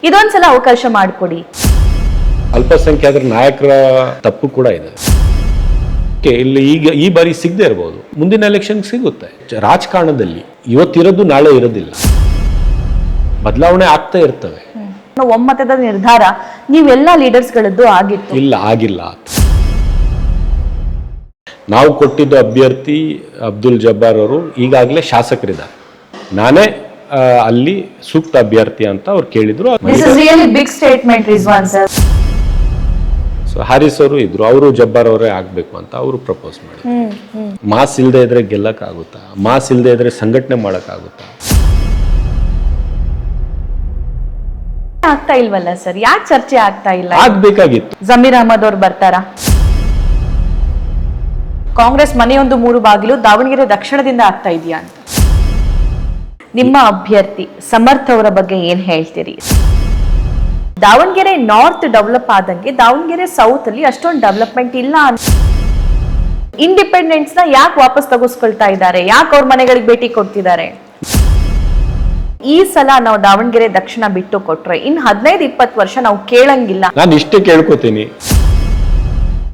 ಇದೊಂದ್ಸಲ ಅವಕಾಶ ಮಾಡಿಕೊಡಿ. ಅಲ್ಪಸಂಖ್ಯಾತರ ನಾಯಕರ ತಪ್ಪು ಕೂಡ ಇದೆ. ಇಲ್ಲಿ ಈಗ ಈ ಬಾರಿ ಸಿಗದೆ ಇರಬಹುದು, ಮುಂದಿನ ಎಲೆಕ್ಷನ್ ಸಿಗುತ್ತೆ. ರಾಜಕಾರಣದಲ್ಲಿ ಇವತ್ತಿರೋದು ನಾಳೆ ಇರೋದಿಲ್ಲ, ಬದಲಾವಣೆ ಆಗ್ತಾ ಇರ್ತವೆ. ಒಮ್ಮತದ ನಿರ್ಧಾರ ನೀವೆಲ್ಲ ಲೀಡರ್ಸ್ ಗಳದ್ದು ಆಗಿತ್ತು? ಇಲ್ಲ, ಆಗಿಲ್ಲ. ನಾವು ಕೊಟ್ಟಿದ್ದ ಅಭ್ಯರ್ಥಿ ಅಬ್ದುಲ್ ಜಬ್ಬಾರ್ ಅವರು ಈಗಾಗಲೇ ಶಾಸಕರಿದ್ದಾರೆ. ನಾನೇ ಅಲ್ಲಿ ಸೂಕ್ತ ಅಭ್ಯರ್ಥಿ ಅಂತ ಅವ್ರು ಕೇಳಿದ್ರು. Big statement Rizwan sir. So Haris ಅವರು ಇದ್ರು, ಅವರು ಜಬ್ಬಾರ್ ಅವರೇ ಆಗ್ಬೇಕು ಅಂತ ಅವರು ಪ್ರಪೋಸ್ ಮಾಡಿದ್ರು. ಮಾಸ್ ಇಲ್ಲದೆ ಇದ್ರೆ ಗೆಲ್ಲಕ್ ಆಗುತ್ತಾ? ಮಾಸ್ ಇಲ್ಲದೆ ಇದ್ರೆ ಸಂಘಟನೆ ಮಾಡಕ್ ಆಗುತ್ತಾ? ಆಗ್ತಾ ಇಲ್ವಲ್ಲ ಸರ್, ಯಾಕೆ ಚರ್ಚೆ ಆಗ್ತಾ ಇಲ್ಲ? ಆಗ್ಬೇಕಾಗಿತ್ತು. ಜಮೀರ್ ಅಹಮದ್ ಅವ್ರು ಬರ್ತಾರಾ? ಕಾಂಗ್ರೆಸ್ ಮನೆಯೊಂದು ಮೂರು ಬಾಗಿಲು ದಾವಣಗೆರೆ ದಕ್ಷಿಣದಿಂದ ಆಗ್ತಾ ಇದೆಯಾ ಅಂತ ನಿಮ್ಮ ಅಭ್ಯರ್ಥಿ ಸಮರ್ಥ್ ಅವರ ಬಗ್ಗೆ ಏನ್ ಹೇಳ್ತೀರಿ? ದಾವಣಗೆರೆ ನಾರ್ತ್ ಡೆವಲಪ್ ಆದಂಗೆ ದಾವಣಗೆರೆ ಸೌತ್ ಅಲ್ಲಿ ಅಷ್ಟೊಂದು ಡೆವಲಪ್ಮೆಂಟ್ ಇಲ್ಲ. ಇಂಡಿಪೆಂಡೆನ್ಸ್ ನ ಯಾಕೆ ವಾಪಸ್ ತಗೋಸ್ಕೊಳ್ತಾ ಇದ್ದಾರೆ? ಯಾಕೆ ಅವ್ರ ಮನೆಗಳಿಗೆ ಭೇಟಿ ಕೊಡ್ತಿದ್ದಾರೆ? ಈ ಸಲ ನಾವು ದಾವಣಗೆರೆ ದಕ್ಷಿಣ ಬಿಟ್ಟು ಕೊಟ್ರೆ ಇನ್ 15-20 ವರ್ಷ ನಾವು ಕೇಳಂಗಿಲ್ಲ. ನಾನು ಇಷ್ಟೇ ಕೇಳ್ಕೊತೀನಿ.